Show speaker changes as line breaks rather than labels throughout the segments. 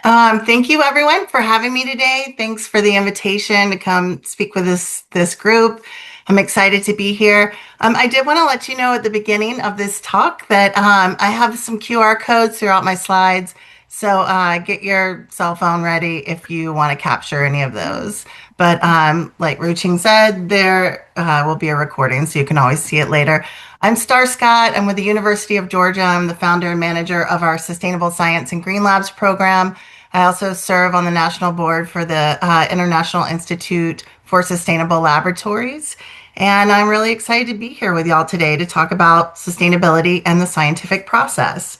Thank you everyone for having me today. Thanks for the invitation to come speak with this group. I'm excited to be here. I did want to let you know at the beginning of this talk that I have some QR codes throughout my slides. So get your cell phone ready if you want to capture any of those. But like Ruching said, there will be a recording, so you can always see it later. I'm Star Scott. I'm with the University of Georgia. I'm the founder and manager of our Sustainable Science and Green Labs program. I also serve on the national board for the International Institute for Sustainable Laboratories. And I'm really excited to be here with y'all today to talk about sustainability and the scientific process.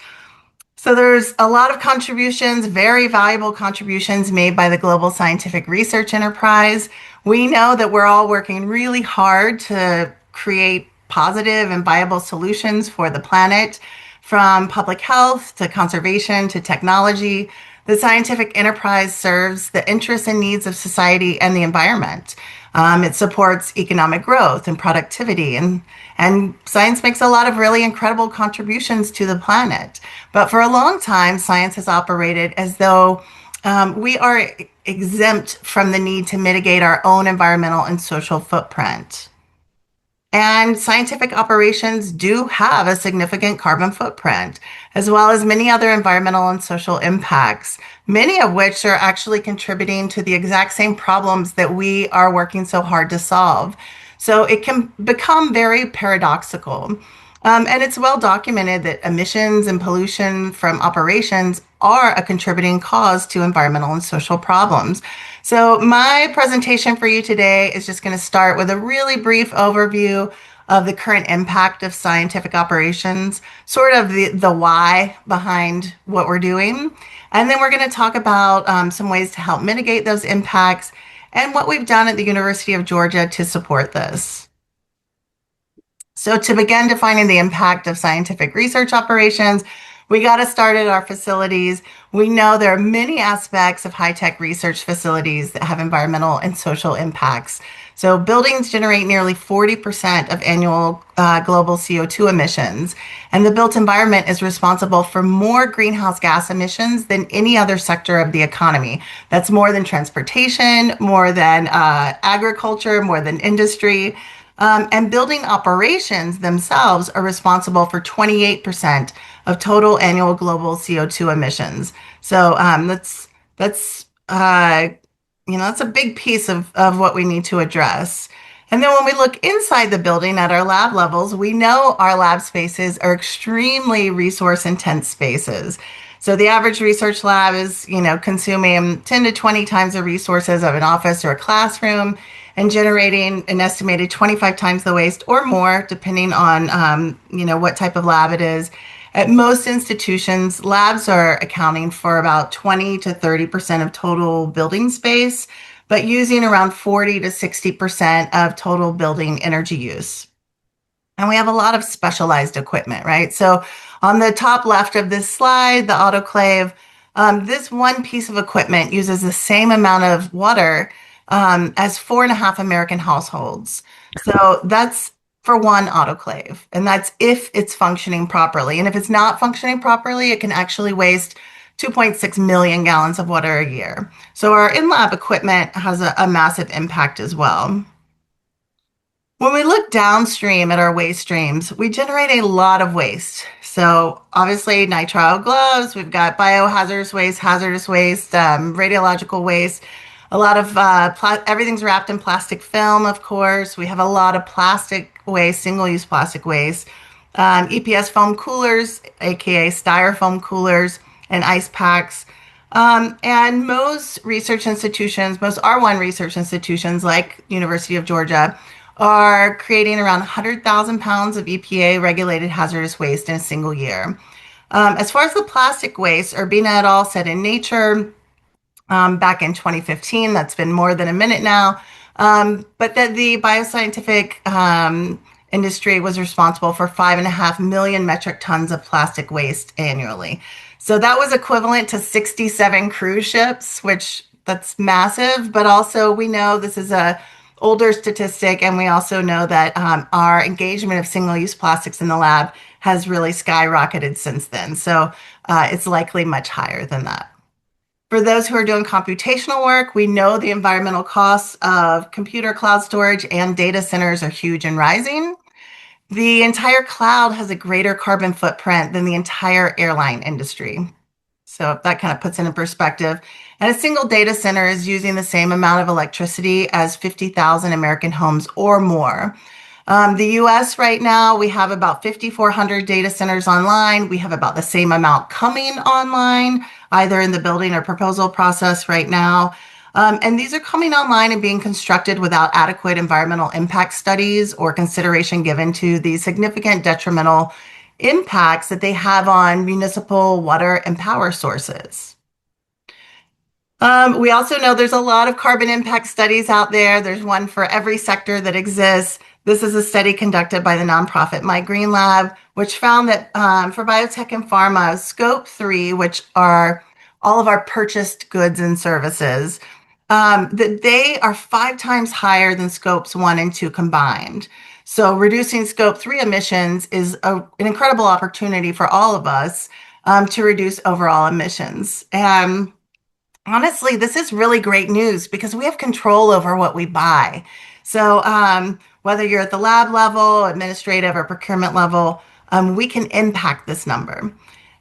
So there's a lot of contributions, very valuable contributions made by the global scientific research enterprise. We know that we're all working really hard to create positive and viable solutions for the planet, from public health to conservation to technology. The scientific enterprise serves the interests and needs of society and the environment. It supports economic growth and productivity, and science makes a lot of really incredible contributions to the planet. But for a long time, science has operated as though we are exempt from the need to mitigate our own environmental and social footprint. And scientific operations do have a significant carbon footprint, as well as many other environmental and social impacts, many of which are actually contributing to the exact same problems that we are working so hard to solve. So it can become very paradoxical. And it's well documented that emissions and pollution from operations are a contributing cause to environmental and social problems. So my presentation for you today is just going to start with a really brief overview of the current impact of scientific operations, sort of the why behind what we're doing. And then we're going to talk about some ways to help mitigate those impacts and what we've done at the University of Georgia to support this. So to begin defining the impact of scientific research operations, we got to start at our facilities. We know there are many aspects of high-tech research facilities that have environmental and social impacts. So buildings generate nearly 40% of annual global CO2 emissions, and the built environment is responsible for more greenhouse gas emissions than any other sector of the economy. That's more than transportation, more than agriculture, more than industry. And building operations themselves are responsible for 28% of total annual global CO2 emissions. So that's that's a big piece of what we need to address. And then when we look inside the building at our lab levels, we know our lab spaces are extremely resource intense spaces. So the average research lab is, consuming 10 to 20 times the resources of an office or a classroom, and generating an estimated 25 times the waste or more, depending on, what type of lab it is. At most institutions, labs are accounting for about 20 to 30% of total building space, but using around 40 to 60% of total building energy use. And we have a lot of specialized equipment, right? So on the top left of this slide, the autoclave, this one piece of equipment uses the same amount of water as 4.5 American households. So that's for one autoclave, and that's if it's functioning properly. And if it's not functioning properly, it can actually waste 2.6 million gallons of water a year. So our in-lab equipment has a massive impact as well. When we look downstream at our waste streams, we generate a lot of waste. So obviously nitrile gloves, we've got biohazardous waste, hazardous waste, radiological waste. A lot of everything's wrapped in plastic film, of course. We have a lot of plastic waste, single-use plastic waste, EPS foam coolers, aka styrofoam coolers, and ice packs. And most research institutions, most R1 research institutions like University of Georgia, are creating around 100,000 pounds of EPA regulated hazardous waste in a single year. As far as the plastic waste, Urbina et al. Said in Nature, back in 2015. That's been more than a minute now. But that the bioscientific industry was responsible for 5.5 million metric tons of plastic waste annually. So that was equivalent to 67 cruise ships, which that's massive. But also we know this is a older statistic, and we also know that our engagement of single-use plastics in the lab has really skyrocketed since then. So it's likely much higher than that. For those who are doing computational work, we know the environmental costs of computer cloud storage and data centers are huge and rising. The entire cloud has a greater carbon footprint than the entire airline industry. So that kind of puts it in perspective. And a single data center is using the same amount of electricity as 50,000 American homes or more. The US right now, we have about 5,400 data centers online. We have about the same amount coming online, either in the building or proposal process right now. And these are coming online and being constructed without adequate environmental impact studies or consideration given to the significant detrimental impacts that they have on municipal water and power sources. We also know there's a lot of carbon impact studies out there. There's one for every sector that exists. This is a study conducted by the nonprofit My Green Lab, which found that for biotech and pharma, scope 3, which are all of our purchased goods and services, that they are 5 times higher than scopes 1 and 2 combined. So reducing scope 3 emissions is an incredible opportunity for all of us to reduce overall emissions. And honestly, this is really great news because we have control over what we buy. So, whether you're at the lab level, administrative, or procurement level, we can impact this number.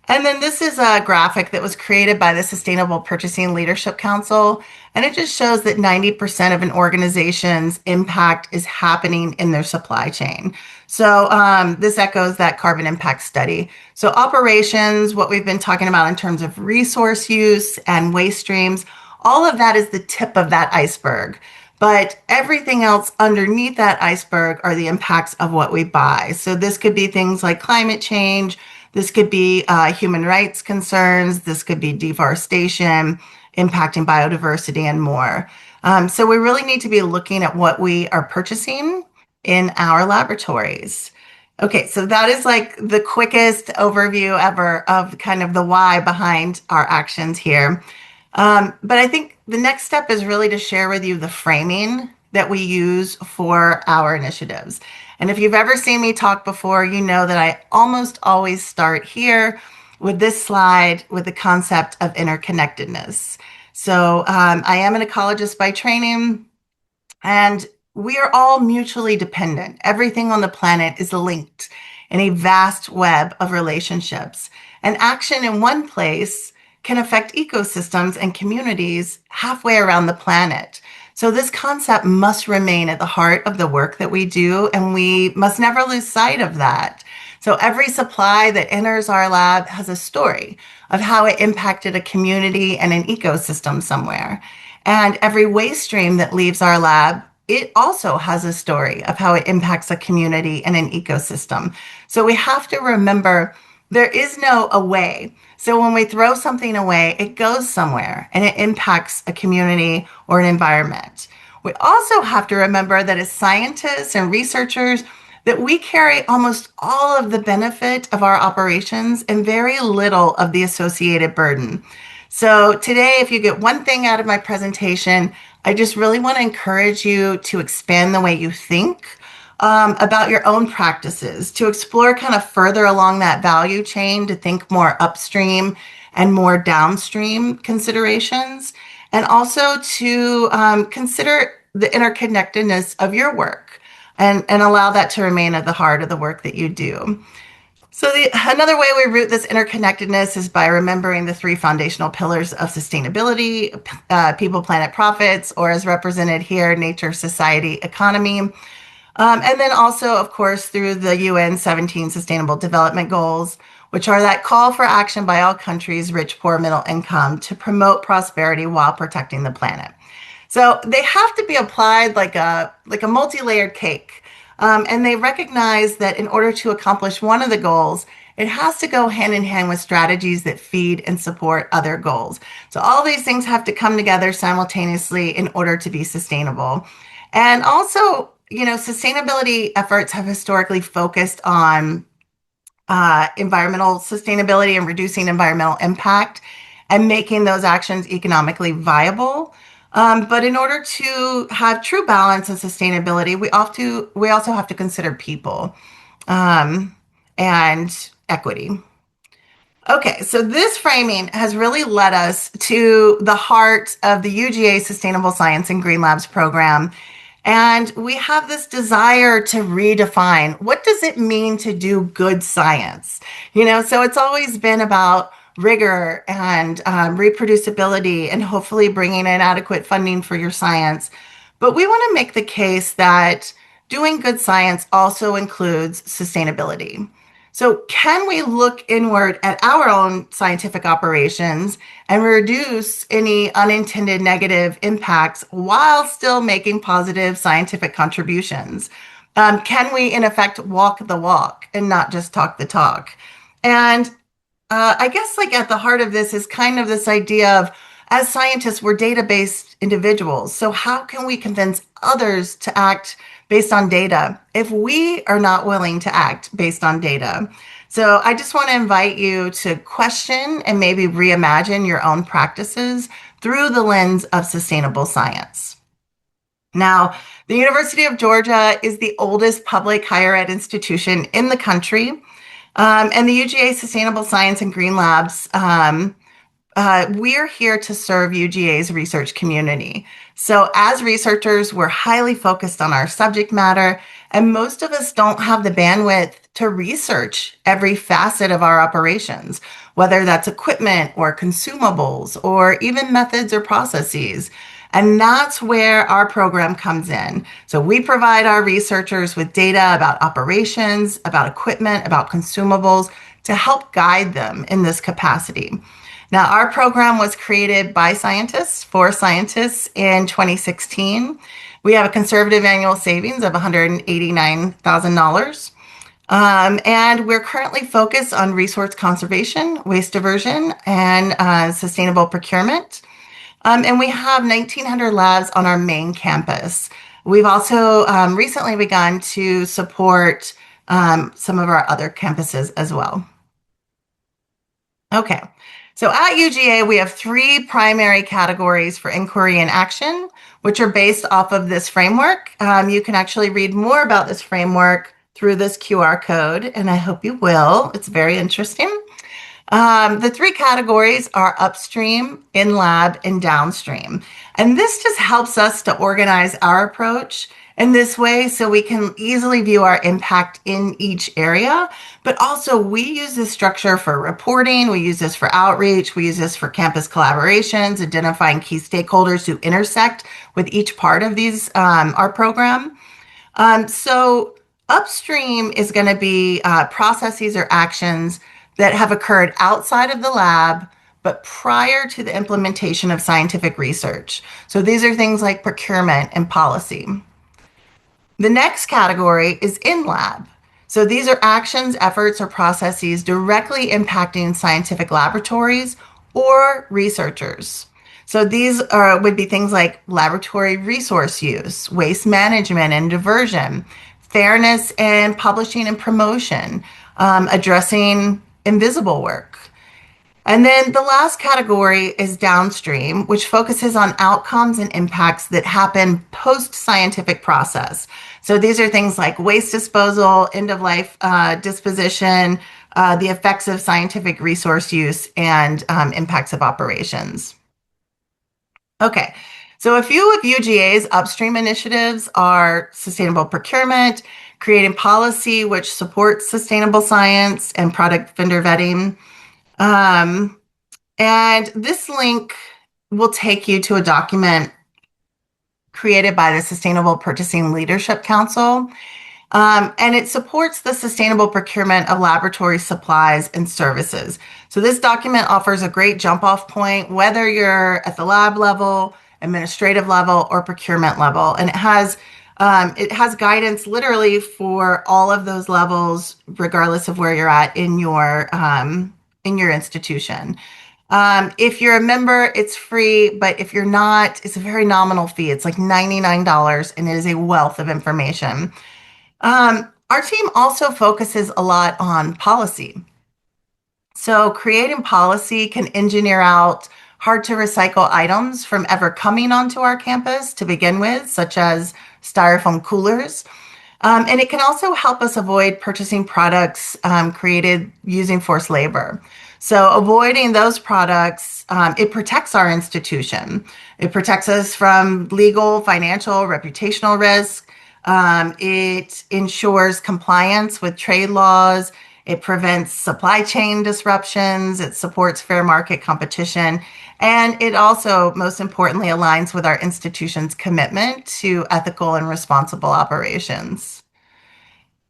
And then this is a graphic that was created by the Sustainable Purchasing Leadership Council. And it just shows that 90% of an organization's impact is happening in their supply chain. So this echoes that carbon impact study. So operations, what we've been talking about in terms of resource use and waste streams, all of that is the tip of that iceberg. But everything else underneath that iceberg are the impacts of what we buy. So this could be things like climate change. This could be human rights concerns. This could be deforestation, impacting biodiversity, and more. So we really need to be looking at what we are purchasing in our laboratories. Okay, so that is like the quickest overview ever of kind of the why behind our actions here. But I think the next step is really to share with you the framing that we use for our initiatives. And if you've ever seen me talk before, you know that I almost always start here with this slide with the concept of interconnectedness. So I am an ecologist by training, and we are all mutually dependent. Everything on the planet is linked in a vast web of relationships. And action in one place can affect ecosystems and communities halfway around the planet. So this concept must remain at the heart of the work that we do, and we must never lose sight of that. So every supply that enters our lab has a story of how it impacted a community and an ecosystem somewhere. And every waste stream that leaves our lab, it also has a story of how it impacts a community and an ecosystem. So we have to remember there is no away. So when we throw something away, it goes somewhere and it impacts a community or an environment. We also have to remember that as scientists and researchers, that we carry almost all of the benefit of our operations and very little of the associated burden. So today, if you get one thing out of my presentation, I just really want to encourage you to expand the way you think about your own practices, to explore kind of further along that value chain, to think more upstream and more downstream considerations, and also to consider the interconnectedness of your work and allow that to remain at the heart of the work that you do. So another way we root this interconnectedness is by remembering the 3 foundational pillars of sustainability, people, planet, profits, or as represented here, nature, society, economy. And then also, of course, through the UN 17 Sustainable Development Goals, which are that call for action by all countries, rich, poor, middle income, to promote prosperity while protecting the planet. So they have to be applied like a multi-layered cake. And they recognize that in order to accomplish one of the goals, it has to go hand in hand with strategies that feed and support other goals. So all these things have to come together simultaneously in order to be sustainable. And also, sustainability efforts have historically focused on environmental sustainability and reducing environmental impact and making those actions economically viable. But in order to have true balance and sustainability, we also have to consider people and equity. Okay, so this framing has really led us to the heart of the UGA Sustainable Science and Green Labs program. And we have this desire to redefine what does it mean to do good science? So it's always been about rigor and reproducibility and hopefully bringing in adequate funding for your science. But we want to make the case that doing good science also includes sustainability. So, can we look inward at our own scientific operations and reduce any unintended negative impacts while still making positive scientific contributions? Can we, in effect, walk the walk and not just talk the talk? And I guess, like, at the heart of this is kind of this idea of, as scientists, we're data based individuals. So, how can we convince others to act based on data if we are not willing to act based on data? So, I just want to invite you to question and maybe reimagine your own practices through the lens of sustainable science. Now, the University of Georgia is the oldest public higher ed institution in the country. And the UGA Sustainable Science and Green Labs, we're here to serve UGA's research community. So, as researchers, we're highly focused on our subject matter, and most of us don't have the bandwidth to research every facet of our operations, whether that's equipment or consumables or even methods or processes. And that's where our program comes in. So we provide our researchers with data about operations, about equipment, about consumables to help guide them in this capacity. Now, our program was created by scientists for scientists in 2016. We have a conservative annual savings of $189,000. And we're currently focused on resource conservation, waste diversion, and sustainable procurement. And we have 1,900 labs on our main campus. We've also recently begun to support some of our other campuses as well. Okay, so at UGA, we have three primary categories for inquiry and action, which are based off of this framework. You can actually read more about this framework through this QR code, and I hope you will. It's very interesting. The three categories are upstream, in lab, and downstream. And this just helps us to organize our approach in this way so we can easily view our impact in each area. But also, we use this structure for reporting, we use this for outreach, we use this for campus collaborations, identifying key stakeholders who intersect with each part of these our program. So, upstream is going to be processes or actions that have occurred outside of the lab, but prior to the implementation of scientific research. So these are things like procurement and policy. The next category is in lab. So these are actions, efforts, or processes directly impacting scientific laboratories or researchers. So these would be things like laboratory resource use, waste management and diversion, fairness and publishing and promotion, addressing invisible work. And then the last category is downstream, which focuses on outcomes and impacts that happen post-scientific process. So these are things like waste disposal, end-of-life disposition, the effects of scientific resource use, and impacts of operations. Okay, so a few of UGA's upstream initiatives are sustainable procurement, creating policy which supports sustainable science and product vendor vetting. And this link will take you to a document created by the Sustainable Purchasing Leadership Council. And it supports the sustainable procurement of laboratory supplies and services. So this document offers a great jump off point, whether you're at the lab level, administrative level, or procurement level. And it has guidance literally for all of those levels, regardless of where you're at in your institution. If you're a member, it's free, but if you're not, it's a very nominal fee. It's like $99, and it is a wealth of information. Our team also focuses a lot on policy. So creating policy can engineer out hard to recycle items from ever coming onto our campus to begin with, such as styrofoam coolers. And it can also help us avoid purchasing products created using forced labor. So avoiding those products, it protects our institution. It protects us from legal, financial, reputational risk. It ensures compliance with trade laws. It prevents supply chain disruptions. It supports fair market competition. And it also, most importantly, aligns with our institution's commitment to ethical and responsible operations.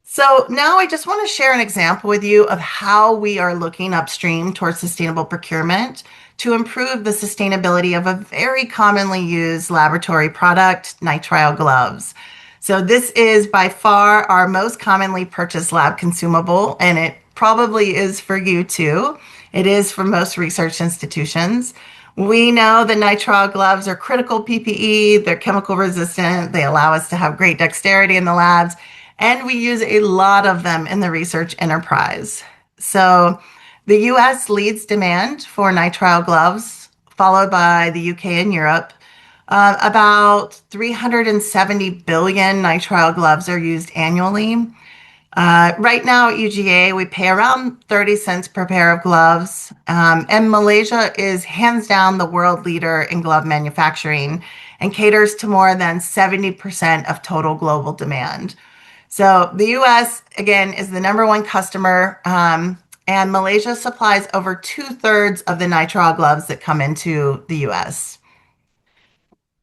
So now I just want to share an example with you of how we are looking upstream towards sustainable procurement to improve the sustainability of a very commonly used laboratory product, nitrile gloves. So this is by far our most commonly purchased lab consumable, and it probably is for you too. It is for most research institutions. We know the nitrile gloves are critical PPE, they're chemical resistant, they allow us to have great dexterity in the labs, and we use a lot of them in the research enterprise. So the US leads demand for nitrile gloves, followed by the UK and Europe. About 370 billion nitrile gloves are used annually. Right now at UGA, we pay around 30 cents per pair of gloves. And Malaysia is hands down the world leader in glove manufacturing and caters to more than 70% of total global demand. So the US, again, is the number one customer, and Malaysia supplies over two-thirds of the nitrile gloves that come into the US.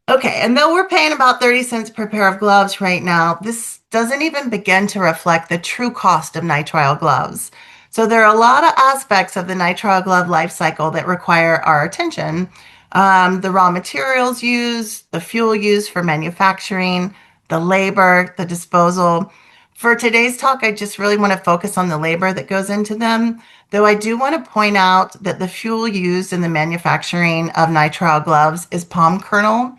Okay, and though we're paying about 30 cents per pair of gloves right now, this doesn't even begin to reflect the true cost of nitrile gloves. So there are a lot of aspects of the nitrile glove life cycle that require our attention. The raw materials used, the fuel used for manufacturing, the labor, the disposal. For today's talk, I just really want to focus on the labor that goes into them, though I do want to point out that the fuel used in the manufacturing of nitrile gloves is palm kernel.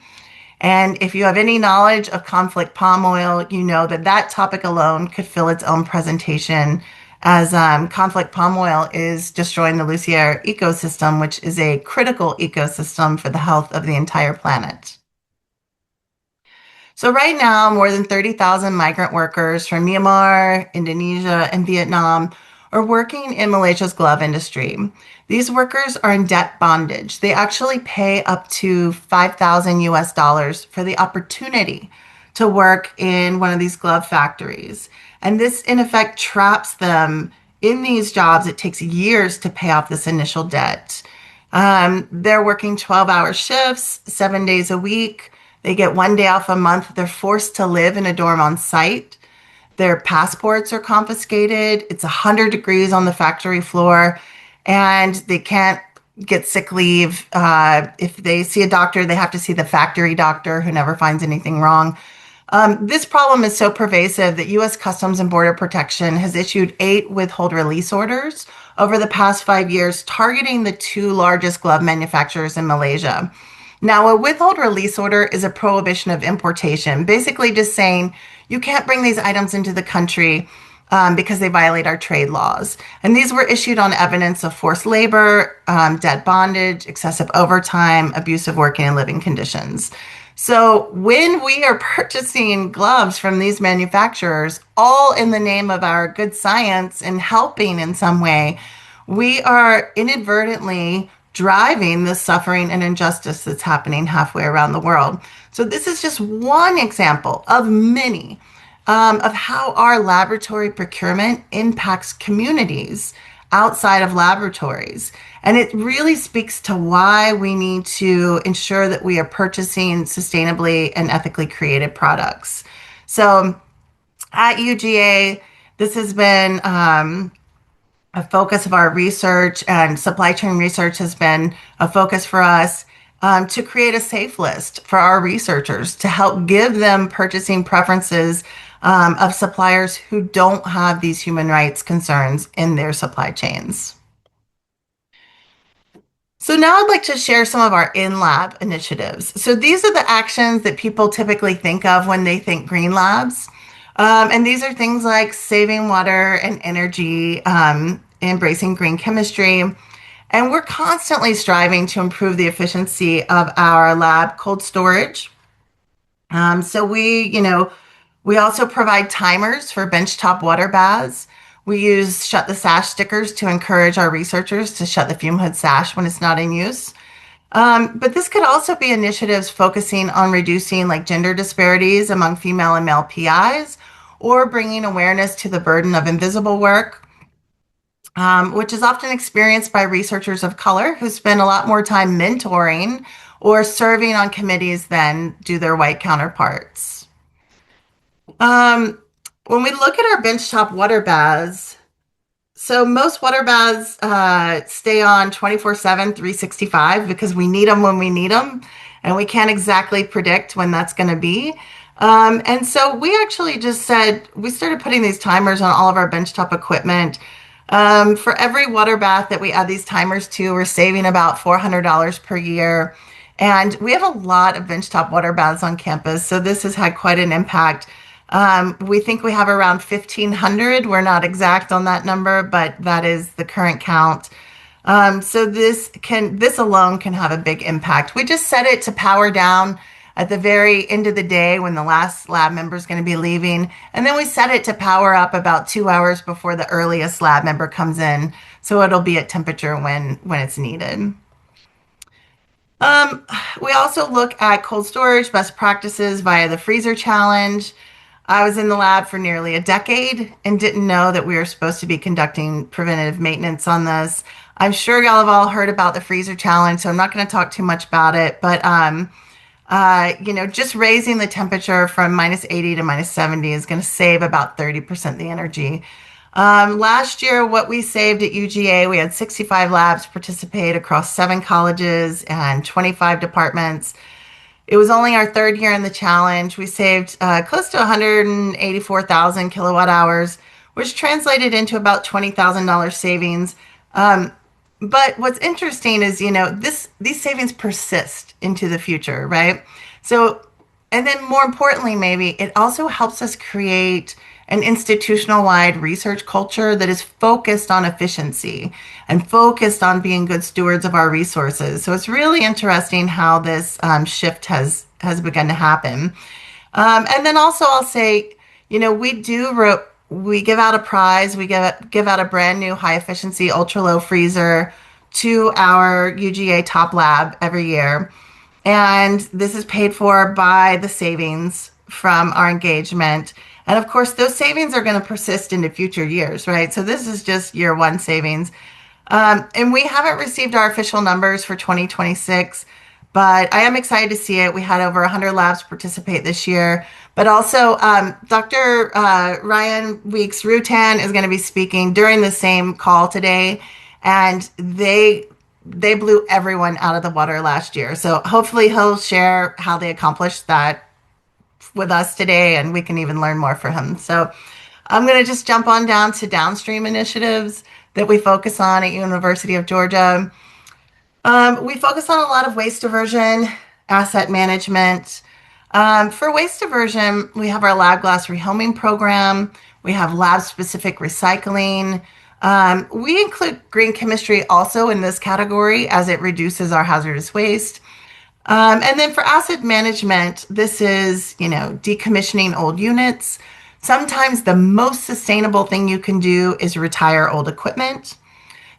And if you have any knowledge of conflict palm oil, you know that that topic alone could fill its own presentation, as conflict palm oil is destroying the Lucier ecosystem, which is a critical ecosystem for the health of the entire planet. So right now, more than 30,000 migrant workers from Myanmar, Indonesia, and Vietnam are working in Malaysia's glove industry. These workers are in debt bondage. They actually pay up to 5,000 US dollars for the opportunity to work in one of these glove factories. And this, in effect, traps them in these jobs. It takes years to pay off this initial debt. They're working 12-hour shifts, 7 days a week. They get one day off a month. They're forced to live in a dorm on site. Their passports are confiscated. It's 100 degrees on the factory floor, and they can't get sick leave. If they see a doctor, they have to see the factory doctor who never finds anything wrong. This problem is so pervasive that U.S. Customs and Border Protection has issued 8 withhold release orders over the past 5 years, targeting the 2 largest glove manufacturers in Malaysia. Now, a withhold release order is a prohibition of importation, basically just saying you can't bring these items into the country because they violate our trade laws. And these were issued on evidence of forced labor, debt bondage, excessive overtime, abusive working and living conditions. So when we are purchasing gloves from these manufacturers, all in the name of our good science and helping in some way, we are inadvertently driving the suffering and injustice that's happening halfway around the world. So this is just one example of many of how our laboratory procurement impacts communities outside of laboratories. And it really speaks to why we need to ensure that we are purchasing sustainably and ethically created products. So at UGA, this has been a focus of our research, and supply chain research has been a focus for us to create a safe list for our researchers to help give them purchasing preferences of suppliers who don't have these human rights concerns in their supply chains. So now I'd like to share some of our in-lab initiatives. So these are the actions that people typically think of when they think green labs. And these are things like saving water and energy, embracing green chemistry. And we're constantly striving to improve the efficiency of our lab cold storage. So we also provide timers for benchtop water baths. We use shut the sash stickers to encourage our researchers to shut the fume hood sash when it's not in use. But this could also be initiatives focusing on reducing like gender disparities among female and male PIs, or bringing awareness to the burden of invisible work, which is often experienced by researchers of color who spend a lot more time mentoring or serving on committees than do their white counterparts. Um, when we look at our benchtop water baths, so most water baths stay on 24/7, 365 because we need them when we need them, and we can't exactly predict when that's going to be. And so we actually just said we started putting these timers on all of our benchtop equipment. For every water bath that we add these timers to, we're saving about $400 per year. And we have a lot of benchtop water baths on campus, so this has had quite an impact. We think we have around 1,500. We're not exact on that number, but that is the current count. So this alone can have a big impact. We just set it to power down at the very end of the day when the last lab member is going to be leaving, and then we set it to power up about 2 hours before the earliest lab member comes in, so it'll be at temperature when it's needed. Um, we also look at cold storage best practices via the freezer challenge. I was in the lab for nearly a decade and didn't know that we were supposed to be conducting preventative maintenance on this. I'm sure y'all have all heard about the freezer challenge, so I'm not going to talk too much about it. But just raising the temperature from -80 to -70 is going to save about 30% of the energy. Last year, what we saved at UGA, we had 65 labs participate across 7 colleges and 25 departments. It was only our third year in the challenge. We saved close to 184,000 kilowatt hours, which translated into about $20,000 savings. But what's interesting is, these savings persist into the future, right? So, and then more importantly, maybe it also helps us create an institutional-wide research culture that is focused on efficiency and focused on being good stewards of our resources. So it's really interesting how this shift has begun to happen. And then also I'll say, we give out a prize. We give out a brand new high efficiency ultra low freezer to our UGA top lab every year. And this is paid for by the savings from our engagement. And of course, those savings are going to persist into future years, right? So this is just year one savings. And we haven't received our official numbers for 2026, but I am excited to see it. We had over 100 labs participate this year. But also, Dr. Ryan Weeks-Rutan is going to be speaking during the same call today, and they blew everyone out of the water last year. So hopefully he'll share how they accomplished that with us today, and we can even learn more from him. So I'm going to just jump on down to downstream initiatives that we focus on at University of Georgia. We focus on a lot of waste diversion, asset management. For waste diversion, we have our lab glass rehoming program. We have lab-specific recycling. We include green chemistry also in this category as it reduces our hazardous waste. And then for asset management, this is, decommissioning old units. Sometimes the most sustainable thing you can do is retire old equipment.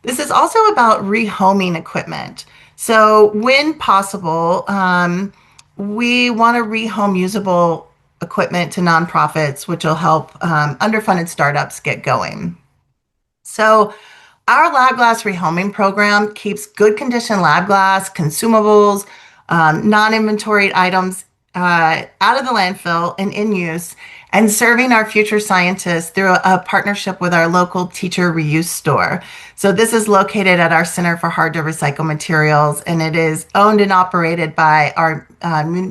This is also about rehoming equipment. So when possible, we want to rehome usable equipment to nonprofits, which will help underfunded startups get going. So our lab glass rehoming program keeps good condition lab glass, consumables, non-inventoried items out of the landfill and in use, and serving our future scientists through a partnership with our local teacher reuse store. So this is located at our Center for Hard to Recycle Materials, and it is owned and operated by our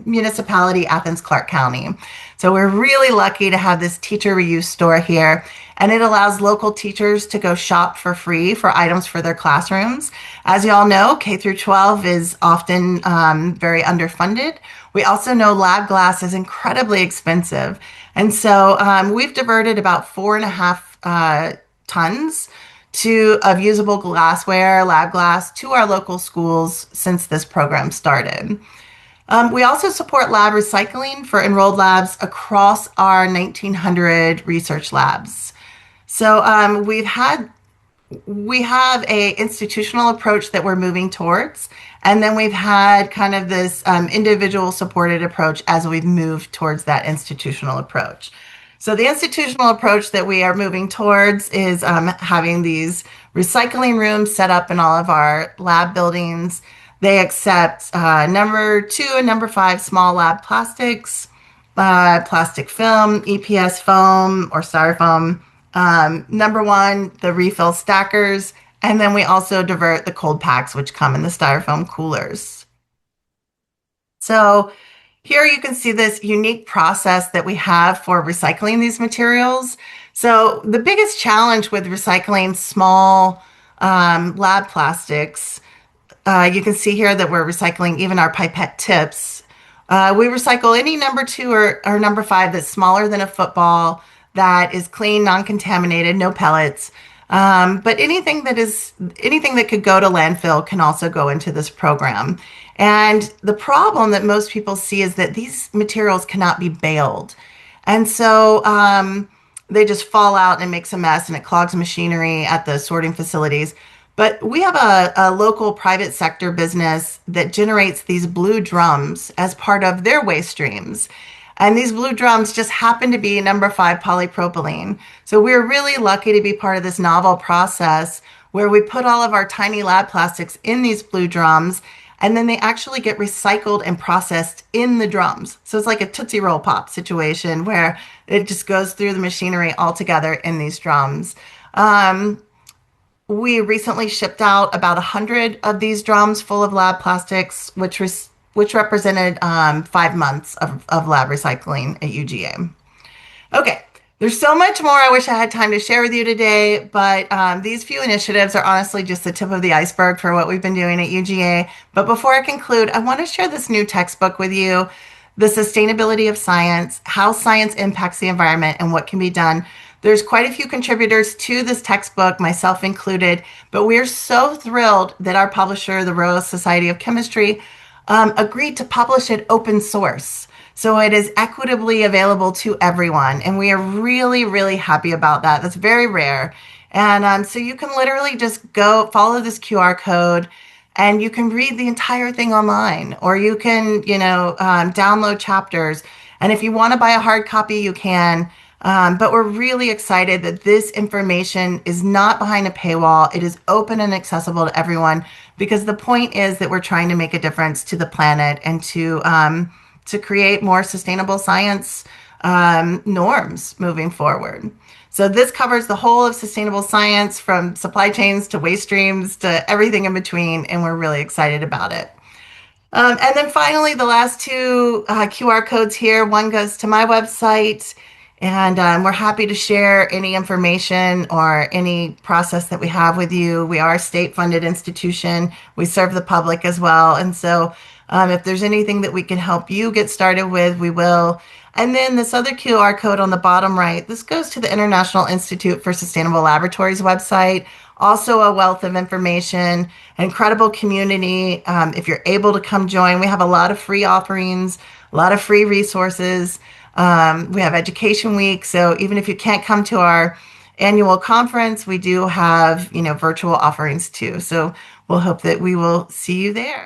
municipality, Athens Clarke County. So we're really lucky to have this teacher reuse store here, and it allows local teachers to go shop for free for items for their classrooms. As you all know, K through 12 is often very underfunded. We also know lab glass is incredibly expensive. And so we've diverted about 4.5 tons of usable glassware, lab glass, to our local schools since this program started. We also support lab recycling for enrolled labs across our 1,900 research labs. So we have a institutional approach that we're moving towards, and then we've had kind of this individual supported approach as we've moved towards that institutional approach. So the institutional approach that we are moving towards is having these recycling rooms set up in all of our lab buildings. They accept number 2 and number 5 small lab plastics, plastic film, EPS foam or styrofoam. Number 1, the refill stackers. And then we also divert the cold packs, which come in the styrofoam coolers. So here you can see this unique process that we have for recycling these materials. So the biggest challenge with recycling small lab plastics, you can see here that we're recycling even our pipette tips. We recycle any number 2 or number 5 that's smaller than a football, that is clean, non-contaminated, no pellets. But anything that could go to landfill can also go into this program. And the problem that most people see is that these materials cannot be baled. And so they just fall out and it makes a mess and it clogs machinery at the sorting facilities. But we have a local private sector business that generates these blue drums as part of their waste streams. And these blue drums just happen to be number 5 polypropylene. So we're really lucky to be part of this novel process where we put all of our tiny lab plastics in these blue drums, and then they actually get recycled and processed in the drums. So it's like a Tootsie Roll Pop situation where it just goes through the machinery all together in these drums. We recently shipped out about 100 of these drums full of lab plastics, which represented 5 months of lab recycling at UGA. Okay, there's so much more I wish I had time to share with you today, but these few initiatives are honestly just the tip of the iceberg for what we've been doing at UGA. But before I conclude, I want to share this new textbook with you, The Sustainability of Science, How Science Impacts the Environment and What Can Be Done. There's quite a few contributors to this textbook, myself included, but we're so thrilled that our publisher, the Royal Society of Chemistry, agreed to publish it open source. So it is equitably available to everyone. And we are really, really happy about that. That's very rare. And so you can literally just go follow this QR code and you can read the entire thing online, or you can, download chapters. And if you want to buy a hard copy, you can. But we're really excited that this information is not behind a paywall. It is open and accessible to everyone because the point is that we're trying to make a difference to the planet and to create more sustainable science norms moving forward. So this covers the whole of sustainable science, from supply chains to waste streams to everything in between, and we're really excited about it. And then finally, the last 2 QR codes here. One goes to my website, and we're happy to share any information or any process that we have with you. We are a state-funded institution. We serve the public as well. And so if there's anything that we can help you get started with, we will. And then this other QR code on the bottom right, this goes to the International Institute for Sustainable Laboratories website. Also a wealth of information, an incredible community. If you're able to come join, we have a lot of free offerings, a lot of free resources. We have Education Week. So even if you can't come to our annual conference, we do have, virtual offerings too. So we'll hope that we will see you there.